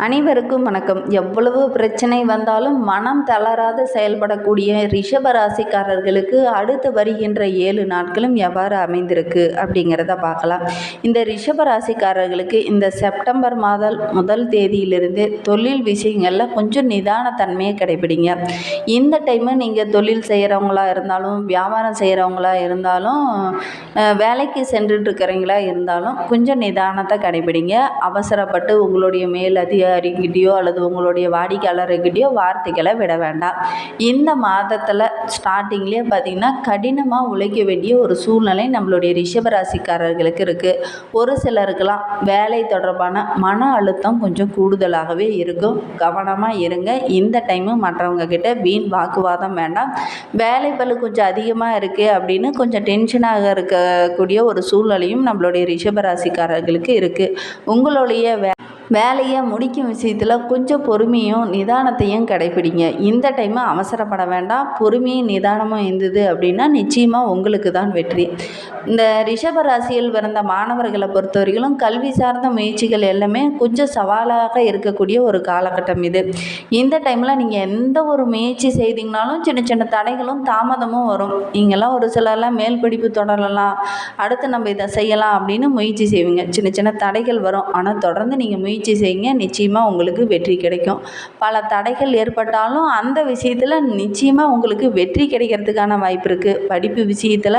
அனைவருக்கும் வணக்கம். எவ்வளவு பிரச்சனை வந்தாலும் மனம் தளராது செயல்படக்கூடிய ரிஷப ராசிக்காரர்களுக்கு அடுத்து வருகின்ற 7 நாட்களும் எவ்வாறு அமைந்திருக்கு அப்படிங்கிறத பார்க்கலாம். இந்த ரிஷப ராசிக்காரர்களுக்கு இந்த செப்டம்பர் முதல் தேதியிலிருந்து தொழில் விஷயங்களில் கொஞ்சம் நிதானத்தன்மையை கடைபிடிங்க. இந்த டைமு நீங்கள் தொழில் செய்கிறவங்களா இருந்தாலும், வியாபாரம் செய்கிறவங்களா இருந்தாலும், வேலைக்கு சென்றுட்டு இருக்கிறவங்களா இருந்தாலும் கொஞ்சம் நிதானத்தை கடைபிடிங்க. அவசரப்பட்டு உங்களுடைய மேல் அதிகாரிகிட்டேயோ அல்லது உங்களுடைய வாடிக்கையாளர்கிட்டயோ வார்த்தைகளை விட வேண்டாம். இந்த மாதத்தில் ஸ்டார்டிங்லேயே பார்த்திங்கன்னா கடினமாக உழைக்க வேண்டிய ஒரு சூழ்நிலை நம்மளுடைய ரிஷபராசிக்காரர்களுக்கு இருக்குது. ஒரு சிலருக்கெல்லாம் வேலை தொடர்பான மன அழுத்தம் கொஞ்சம் கூடுதலாகவே இருக்கும். கவனமாக இருங்க. இந்த டைமு மற்றவங்க கிட்ட வீண் வாக்குவாதம் வேண்டாம். வேலை பளு கொஞ்சம் அதிகமாக இருக்குது அப்படின்னு கொஞ்சம் டென்ஷனாக இருக்கக்கூடிய ஒரு சூழ்நிலையும் நம்மளுடைய ரிஷபராசிக்காரர்களுக்கு இருக்குது. உங்களுடைய வேலையை முடிக்கும் விஷயத்தில் கொஞ்சம் பொறுமையும் நிதானத்தையும் கடைப்பிடிங்க. இந்த டைமு அவசரப்பட வேண்டாம். பொறுமையும் நிதானமும் இருந்தது அப்படின்னா நிச்சயமாக உங்களுக்கு தான் வெற்றி. இந்த ரிஷப ராசியில் பிறந்த மாணவர்களை பொறுத்தவரைக்கும் கல்வி சார்ந்த முயற்சிகள் எல்லாமே கொஞ்சம் சவாலாக இருக்கக்கூடிய ஒரு காலகட்டம் இது. இந்த டைமில் நீங்கள் எந்த ஒரு முயற்சி செய்தீங்கனாலும் சின்ன சின்ன தடைகளும் தாமதமும் வரும். நீங்கள்லாம் ஒரு சிலர்லாம் மேல் படிப்பு தொடரலாம், அடுத்து நம்ம இதை செய்யலாம் அப்படின்னு முயற்சி செய்வீங்க. சின்ன சின்ன தடைகள் வரும். ஆனால் தொடர்ந்து நீங்கள் முயற்சி செய்யுங்க. நிச்சயமாக உங்களுக்கு வெற்றி கிடைக்கும். பல தடைகள் ஏற்பட்டாலும் அந்த விஷயத்தில் நிச்சயமாக உங்களுக்கு வெற்றி கிடைக்கிறதுக்கான வாய்ப்பு இருக்குது. படிப்பு விஷயத்தில்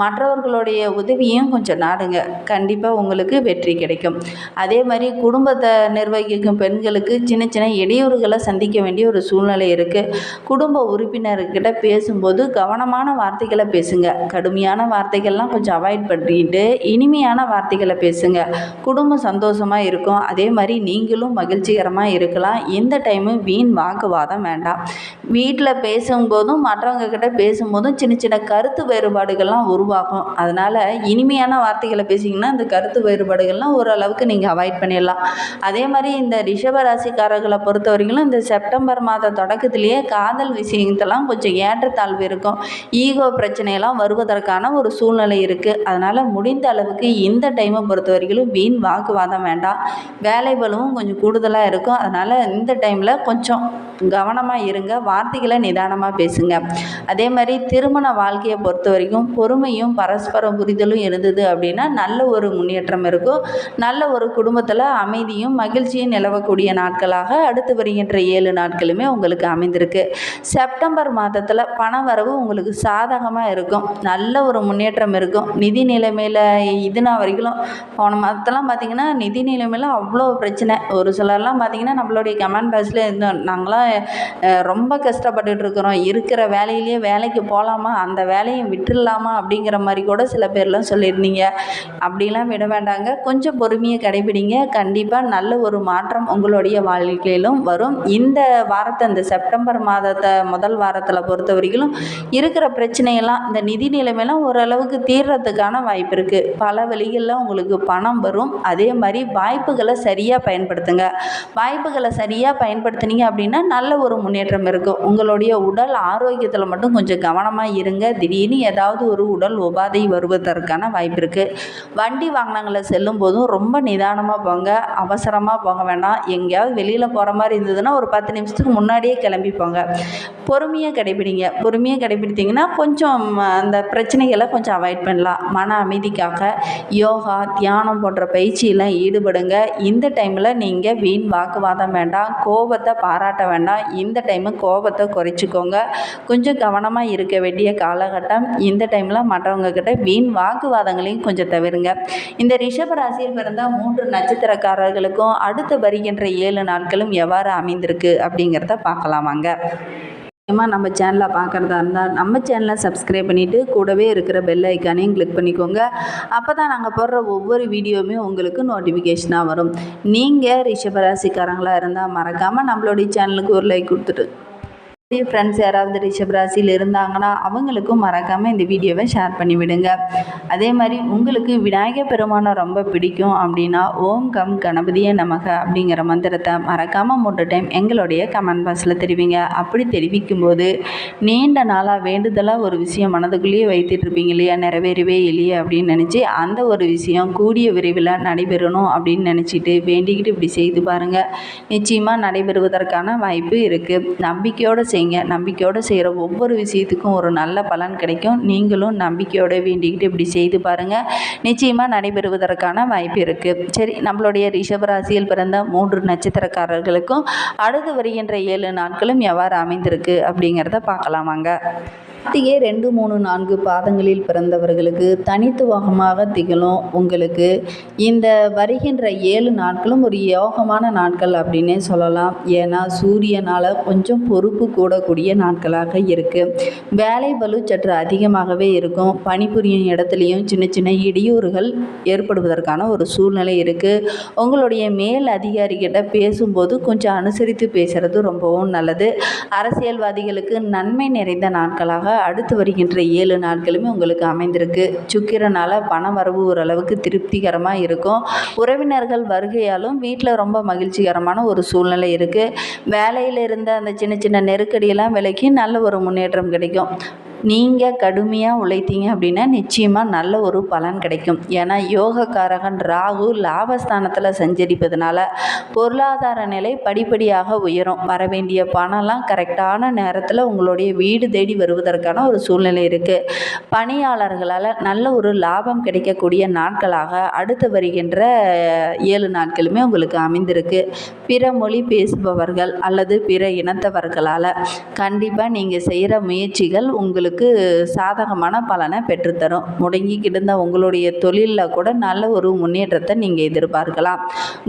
மற்றவர்களுடைய உதவியும் கொஞ்சம் நாடுங்க. கண்டிப்பாக உங்களுக்கு வெற்றி கிடைக்கும். அதே மாதிரி குடும்பத்தை நிர்வகிக்கும் பெண்களுக்கு சின்ன சின்ன இடையூறுகளை சந்திக்க வேண்டிய ஒரு சூழ்நிலை இருக்குது. குடும்ப உறுப்பினர்கிட்ட பேசும்போது கவனமான வார்த்தைகளை பேசுங்க. கடுமையான வார்த்தைகள்லாம் கொஞ்சம் அவாய்ட் பண்ணிட்டு இனிமையான வார்த்தைகளை பேசுங்க. குடும்பம் சந்தோஷமாக இருக்கும். அதே மாதிரி நீங்களும் மகிழ்ச்சிகரமாக இருக்கலாம். இந்த டைமு வீண் வாக்குவாதம் வேண்டாம். வீட்டில் பேசும்போதும் மற்றவங்க கிட்ட பேசும்போதும் சின்ன சின்ன கருத்து வேறுபாடுகள்லாம் உருவாகும். அதனால் இனிமையான வார்த்தைகளை பேசிங்கன்னா இந்த கருத்து வேறுபாடுகள்லாம் ஓரளவுக்கு நீங்கள் அவாய்ட் பண்ணிடலாம். அதே மாதிரி இந்த ரிஷபராசிக்காரர்களை பொறுத்த வரைக்கும் இந்த செப்டம்பர் மாத தொடக்கத்திலேயே காதல் விஷயத்தெல்லாம் கொஞ்சம் ஏற்றத்தாழ்வு இருக்கும். ஈகோ பிரச்சனையெல்லாம் வருவதற்கான ஒரு சூழ்நிலை இருக்குது. அதனால் முடிந்த அளவுக்கு இந்த டைமை பொறுத்த வரைக்கும் வீண் வாக்குவாதம் வேண்டாம். வேலை பளுவும் கொஞ்சம் கூடுதலாக இருக்கும். அதனால் இந்த டைமில் கொஞ்சம் கவனமாக இருங்க. வார்த்தைகளை நிதானமாக பேசுங்க. அதே மாதிரி திருமண வாழ்க்கையை பொறுத்த வரைக்கும் பொறுமையும் பரஸ்பர புரிதலும் இருந்தது அப்படின்னா நல்ல ஒரு முன்னேற்றம் இருக்கும். நல்ல ஒரு குடும்பத்தில் அமைதியும் மகிழ்ச்சியும் நிலவக்கூடிய நாட்களாக அடுத்து வருகின்ற 7 நாட்களுமே உங்களுக்கு அமைந்திருக்கு. செப்டம்பர் மாதத்தில் பண வரவு உங்களுக்கு சாதகமாக இருக்கும். நல்ல ஒரு முன்னேற்றம் இருக்கும். நிதி நிலைமையில் இதுனா வரைக்கும் போன மாதத்தெல்லாம் பார்த்திங்கன்னா நிதி நிலைமையில் அவ்வளோ பிரச்சனை. ஒரு சிலர்லாம் பார்த்திங்கன்னா நம்மளுடைய கமெண்ட் பாக்ஸில் இருந்தோம், நாங்களாம் ரொம்ப கஷ்டப்பட்டுட்டு இருக்கிறோம், இருக்கிற வேலையிலேயே வேலைக்கு போகலாமா, அந்த வேலையை விட்டுடலாமா அப்படிங்கிற மாதிரி கூட சில பேர்லாம் சொல்லியிருந்தீங்க. அப்படிலாம் விட வேண்டாங்க. கொஞ்சம் பொறுமையை கடைபிடிங்க. கண்டிப்பாக நல்ல ஒரு மாற்றம் உங்களுடைய வாழ்க்கையிலும் வரும். இந்த வாரத்தை இந்த செப்டம்பர் மாதத்தை முதல் வாரத்தில் பொறுத்த வரைக்கும் இருக்கிற பிரச்சனையெல்லாம் இந்த நிதி நிலைமையெல்லாம் ஓரளவுக்கு தீர்றதுக்கான வாய்ப்பு இருக்குது. பல வழிகளில் உங்களுக்கு பணம் வரும். அதே மாதிரி வாய்ப்புகளை சரியாக பயன்படுத்துங்க. வாய்ப்புகளை சரியாக பயன்படுத்தினீங்க அப்படின்னா நல்ல ஒரு முன்னேற்றம் இருக்கும். உங்களுடைய உடல் ஆரோக்கியத்தில் மட்டும் கொஞ்சம் கவனமாக இருங்க. திடீர்னு ஏதாவது ஒரு உடல் உபாதை வருவதற்கான வாய்ப்பு இருக்குது. வண்டி வாகனங்களில் செல்லும் போதும் ரொம்ப நிதானமாக போங்க. அவசரமாக போக வேண்டாம். எங்கேயாவது வெளியில் போகிற மாதிரி இருந்ததுன்னா ஒரு 10 நிமிஷத்துக்கு முன்னாடியே கிளம்பி போங்க. பொறுமையாக கடைபிடிங்க. பொறுமையாக கடைபிடித்திங்கன்னா கொஞ்சம் அந்த பிரச்சனைகளை கொஞ்சம் அவாய்ட் பண்ணலாம். மன அமைதிக்காக யோகா, தியானம் போன்ற பயிற்சியெல்லாம் ஈடுபடுங்க. இந்த டைமில் நீங்கள் வீண் வாக்குவாதம் வேண்டாம். கோபத்தை பாராட்ட வேண்டாம். இந்த டைமு கோபத்தை குறைச்சிக்கோங்க. கொஞ்சம் கவனமாக இருக்க வேண்டிய காலகட்டம். இந்த டைமில் மற்றவங்க கிட்ட வீண் வாக்குவாதங்களையும் கொஞ்சம் தவிருங்க. இந்த ரிஷப ராசியில் பிறந்த 3 நட்சத்திரக்காரர்களுக்கும் அடுத்து வருகின்ற 7 நாட்களும் எவ்வாறு அமைந்திருக்கு அப்படிங்கிறத பார்க்கலாமாங்க. நம்ம சேனலை பார்க்குறதா இருந்தால் நம்ம சேனலை சப்ஸ்கிரைப் பண்ணிவிட்டு கூடவே இருக்கிற பெல் ஐக்கானையும் கிளிக் பண்ணிக்கோங்க. அப்போ தான் நாங்கள் போடுற ஒவ்வொரு வீடியோவுமே உங்களுக்கு நோட்டிஃபிகேஷனாக வரும். நீங்கள் ரிஷபராசிக்காரங்களாக இருந்தால் மறக்காமல் நம்மளுடைய சேனலுக்கு ஒரு லைக் கொடுத்துட்டு ஃப்ரெண்ட்ஸ் யாராவது ரிஷப ராசியில் இருந்தாங்கன்னா அவங்களுக்கும் மறக்காமல் இந்த வீடியோவை ஷேர் பண்ணி விடுங்க. அதே மாதிரி உங்களுக்கு விநாயகர் பெருமானை ரொம்ப பிடிக்கும் அப்படின்னா ஓம் கம் கணபதியே நமக அப்படிங்கிற மந்திரத்தை மறக்காமல் 3 டைம் எங்களுடைய கமெண்ட் பாக்ஸில் தெரிவிங்க. அப்படி தெரிவிக்கும் போது நீண்ட நாளாக வேண்டுதலாக ஒரு விஷயம் மனதுக்குள்ளேயே வைத்துட்டு இருப்பீங்க இல்லையா, நிறைவேறவே இல்லையே அப்படின்னு நினச்சி அந்த ஒரு விஷயம் கூடிய விரைவில் நடைபெறணும் அப்படின்னு நினச்சிட்டு வேண்டிக்கிட்டு இப்படி செய்து பாருங்கள். நிச்சயமாக நடைபெறுவதற்கான வாய்ப்பு இருக்குது. நம்பிக்கையோடு செய்யுங்க. நம்பிக்கையோடு செய்கிற ஒவ்வொரு விஷயத்துக்கும் ஒரு நல்ல பலன் கிடைக்கும். நீங்களும் நம்பிக்கையோடு வேண்டிக்கிட்டு இப்படி செய்து பாருங்கள். நிச்சயமாக நடைபெறுவதற்கான வாய்ப்பு இருக்குது. சரி, நம்மளுடைய ரிஷபராசியில் பிறந்த 3 நட்சத்திரக்காரர்களுக்கும் அடுத்து வருகின்ற 7 நாட்களும் எவ்வாறு அமைந்திருக்கு அப்படிங்கிறத பார்க்கலாமாங்க. கார்த்திகை 2, 3, 4 பாதங்களில் பிறந்தவர்களுக்கு தனித்துவமாக திகழும் உங்களுக்கு இந்த வருகின்ற 7 நாட்களும் ஒரு யோகமான நாட்கள் அப்படின்னே சொல்லலாம். ஏன்னா சூரியனால் கொஞ்சம் பொறுப்பு கூடக்கூடிய நாட்களாக இருக்குது. வேலை பளு சற்று அதிகமாகவே இருக்கும். பணிபுரியும் இடத்துலையும் சின்ன சின்ன இடையூறுகள் ஏற்படுவதற்கான ஒரு சூழ்நிலை இருக்குது. உங்களுடைய மேல் அதிகாரிகிட்ட பேசும்போது கொஞ்சம் அனுசரித்து பேசுகிறது ரொம்பவும் நல்லது. அரசியல்வாதிகளுக்கு நன்மை நிறைந்த நாட்களாக அடுத்து வருகின்ற 7 நாட்களுமே உங்களுக்கு அமைந்திருக்கு. சுக்கிரனால் பண வரவு ஓரளவுக்கு திருப்திகரமாக இருக்கும். உறவினர்கள் வருகையாலும் வீட்டில் ரொம்ப மகிழ்ச்சிகரமான ஒரு சூழ்நிலை இருக்குது. வேலையில் இருந்த அந்த சின்ன சின்ன நெருக்கடியெல்லாம் விலக்கி நல்ல ஒரு முன்னேற்றம் கிடைக்கும். நீங்கள் கடுமையாக உழைத்தீங்க அப்படின்னா நிச்சயமாக நல்ல ஒரு பலன் கிடைக்கும். ஏன்னா யோகக்காரகன் ராகு லாபஸ்தானத்தில் சஞ்சரிப்பதனால பொருளாதார நிலை படிப்படியாக உயரும். வர வேண்டிய பணம்லாம் கரெக்டான நேரத்தில் உங்களுடைய வீடு தேடி வருவதற்கான ஒரு சூழ்நிலை இருக்குது. பணியாளர்களால் நல்ல ஒரு லாபம் கிடைக்கக்கூடிய நாட்களாக அடுத்து வருகின்ற 7 நாட்களுமே உங்களுக்கு அமைந்திருக்கு. பிற மொழி பேசுபவர்கள் அல்லது பிற இனத்தவர்களால் கண்டிப்பாக நீங்கள் செய்கிற முயற்சிகள் உங்களுக்கு சாதகமான பலனை பெற்றுத்தரும். முடங்கிக்கிட்டு இருந்த உங்களுடைய தொழிலில் கூட நல்ல ஒரு முன்னேற்றத்தை நீங்கள் எதிர்பார்க்கலாம்.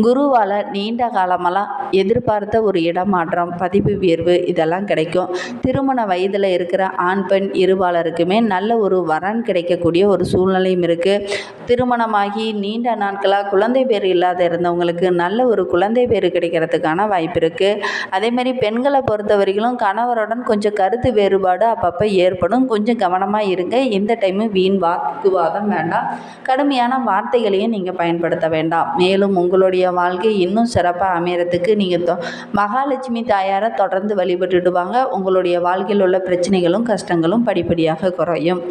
குருவால் நீண்ட காலமெல்லாம் எதிர்பார்த்த ஒரு இடமாற்றம், பதிவு உயர்வு இதெல்லாம் கிடைக்கும். திருமண வயதில் இருக்கிற ஆண் பெண் இருபாலருக்குமே நல்ல ஒரு வரன் கிடைக்கக்கூடிய ஒரு சூழ்நிலையும் இருக்குது. திருமணமாகி நீண்ட நாட்களாக குழந்தை பேர் இல்லாத இருந்தவங்களுக்கு நல்ல ஒரு குழந்தை பேர் கிடைக்கிறதுக்கான வாய்ப்பு இருக்குது. அதேமாதிரி பெண்களை பொறுத்த வரைக்கும் கணவருடன் கொஞ்சம் கருத்து வேறுபாடு அப்பப்போ ஏற்படும். கொஞ்சம் கவனமாக இருங்க. இந்த டைமு வீண் வாக்குவாதம் வேண்டாம். கடுமையான வார்த்தைகளையும் நீங்கள் பயன்படுத்த வேண்டாம். மேலும் உங்களுடைய வாழ்க்கை இன்னும் சிறப்பாக அமையறதுக்கு நீங்கள் மகாலட்சுமி தாயாரை தொடர்ந்து வழிபட்டுட்டு வாங்க. உங்களுடைய வாழ்க்கையில் உள்ள பிரச்சனைகளும் கஷ்டங்களும் படிப்படியாக குறையும்.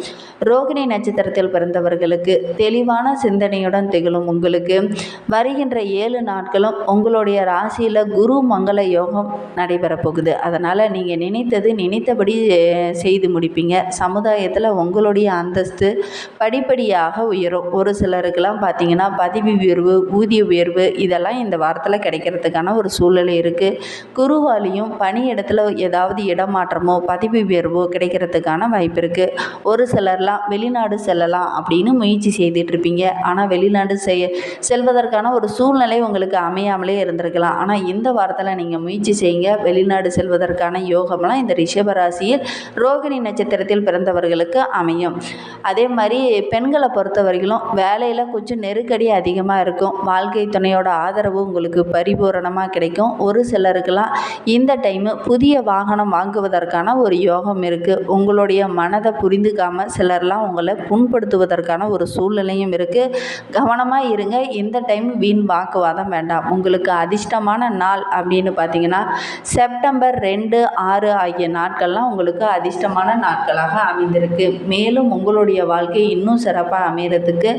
ரோகிணி நட்சத்திரத்தில் பிறந்தவர்களுக்கு தெளிவான சிந்தனையுடன் திகழும் உங்களுக்கு வருகின்ற 7 நாட்களும் உங்களுடைய ராசியில் குரு மங்கள யோகம் நடைபெறப் போகுது. அதனால் நீங்கள் நினைத்தபடி செய்து முடிப்பீங்க. சமுதாயத்தில் உங்களுடைய அந்தஸ்து படிப்படியாக உயரும். ஒரு சிலருக்கெல்லாம் பார்த்தீங்கன்னா பதவி உயர்வு, ஊதிய உயர்வு இதெல்லாம் இந்த வாரத்தில் கிடைக்கிறதுக்கான ஒரு சூழ்நிலை இருக்குது. குருவாலையும் பணியிடத்தில் ஏதாவது இடமாற்றமோ பதவி உயர்வோ கிடைக்கிறதுக்கான வாய்ப்பு இருக்குது. ஒரு சிலர்லாம் வெளிநாடு செல்லலாம் அப்படின்னு முயற்சி செய்துட்ருப்பீங்க. ஆனால் வெளிநாடு செல்வதற்கான ஒரு சூழ்நிலை உங்களுக்கு அமையாமலே இருந்திருக்கலாம். ஆனால் இந்த வாரத்தில் நீங்கள் முயற்சி செய்யுங்க. வெளிநாடு செல்வதற்கான யோகம்லாம் இந்த ரிஷபராசியில் ரோகிணி நட்சத்திரத்தில் பிறந்தவர்களுக்கு அமையும். அதே மாதிரி பெண்களை பொறுத்த வரைக்கும் வேலையில் கொஞ்சம் நெருக்கடி அதிகமாக இருக்கும். வாழ்க்கை துணையோட ஆதரவு உங்களுக்கு பரிபூரணமாக கிடைக்கும். ஒரு சிலருக்கெல்லாம் இந்த டைமு புதிய வாகனம் வாங்குவதற்கான ஒரு யோகம் இருக்குது. உங்களுடைய மனதை புரிந்துக்காமல் சிலர்லாம் உங்களை புண்படுத்துவதற்கான ஒரு சூழ்நிலையும் இருக்குது. கவனமாக இருங்க. இந்த டைம் வீண் வாக்குவாதம் வேண்டாம். உங்களுக்கு அதிர்ஷ்டமான நாள் அப்படின்னு பார்த்தீங்கன்னா செப்டம்பர் 2, 6 ஆகிய நாட்கள்லாம் உங்களுக்கு அதிர்ஷ்டமான நாட்களாக அமைந்திருக்கு. மேலும் உங்களுடைய வாழ்க்கை இன்னும் சிறப்பாக அமைகிறதுக்கு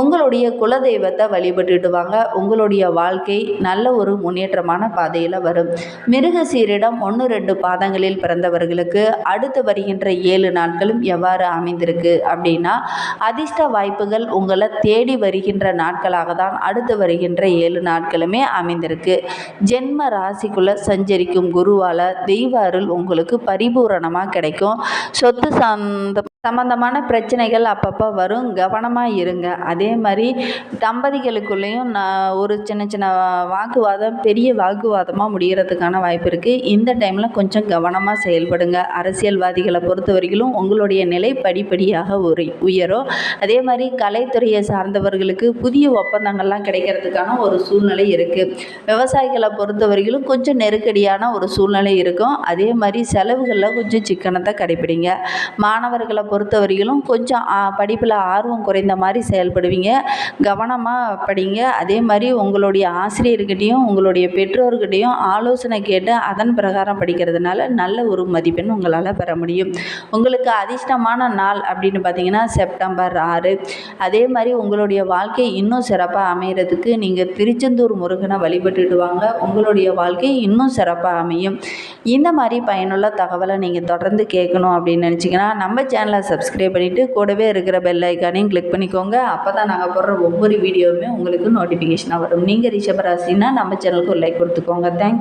உங்களுடைய குலதெய்வத்தை வழிபட்டுட்டு வாங்க. உங்களுடைய வாழ்க்கை நல்ல ஒரு முன்னேற்றமான பாதையில் வரும். மிருகசீரிடம் 1, 2 பாதங்களில் பிறந்தவர்களுக்கு அடுத்து வருகின்ற 7 நாட்களும் எவ்வாறு அமைந்திருக்கு அப்படின்னா அதிர்ஷ்ட வாய்ப்புகள் உங்களை தேடி வருகின்ற நாட்களாக தான் அடுத்து வருகின்ற 7 நாட்களுமே அமைந்திருக்கு. ஜென்ம ராசிக்குள்ளே சஞ்சரிக்கும் குருவால் தெய்வ அருள் உங்களுக்கு பரிபூரணமாக கிடைக்கும். சொத்து சார்ந்த சம்மந்தமான பிரச்சனைகள் அப்பப்போ வரும், கவனமாக இருங்க. அதே மாதிரி தம்பதிகளுக்குள்ளேயும் ஒரு சின்ன சின்ன வாக்குவாதம் பெரிய வாக்குவாதமாக முடிகிறதுக்கான வாய்ப்பு இருக்குது. இந்த டைமில் கொஞ்சம் கவனமாக செயல்படுங்க. அரசியல்வாதிகளை பொறுத்த வரைக்கும் உங்களுடைய நிலை படிப்படியாக உயரும். அதே மாதிரி கலைத்துறையை சார்ந்தவர்களுக்கு புதிய ஒப்பந்தங்கள்லாம் கிடைக்கிறதுக்கான ஒரு சூழ்நிலை இருக்குது. விவசாயிகளை பொறுத்த வரைக்கும் கொஞ்சம் நெருக்கடியான ஒரு சூழ்நிலை இருக்கும். அதே மாதிரி செலவுகளில் கொஞ்சம் சிக்கனத்தை கடைப்பிடிங்க. மாணவர்களை பொறுத்தவரையிலும் கொஞ்சம் படிப்பில் ஆர்வம் குறைந்த மாதிரி செயல்படுவீங்க. கவனமாக படிங்க. அதே மாதிரி உங்களுடைய ஆசிரியர்கிட்டையும் உங்களுடைய பெற்றோர்கிட்டையும் ஆலோசனை கேட்டு அதன் பிரகாரம் படிக்கிறதுனால நல்ல ஒரு மதிப்பெண் உங்களால் பெற முடியும். உங்களுக்கு அதிர்ஷ்டமான நாள் அப்படின்னு பார்த்தீங்கன்னா செப்டம்பர் 6. அதே மாதிரி உங்களுடைய வாழ்க்கை இன்னும் சிறப்பாக அமைகிறதுக்கு நீங்கள் திருச்செந்தூர் முருகனை வழிபட்டுட்டு வாங்க. உங்களுடைய வாழ்க்கை இன்னும் சிறப்பாக அமையும். இந்த மாதிரி பயனுள்ள தகவலை நீங்கள் தொடர்ந்து கேட்கணும் அப்படின்னு நினச்சிங்கன்னா நம்ம சேனலை சப்ஸ்கிரைப் பண்ணிவிட்டு கூடவே இருக்கிற பெல் ஐக்கானையும் கிளிக் பண்ணிக்கோங்க. அப்போ தான் நாங்கள் போடுற ஒவ்வொரு வீடியோவுமே உங்களுக்கு நோட்டிஃபிகேஷனாக வரும். நீங்கள் ரிஷபராசினா நம்ம சேனலுக்கு ஒரு லைக் கொடுத்துக்கோங்க. தேங்க்யூ.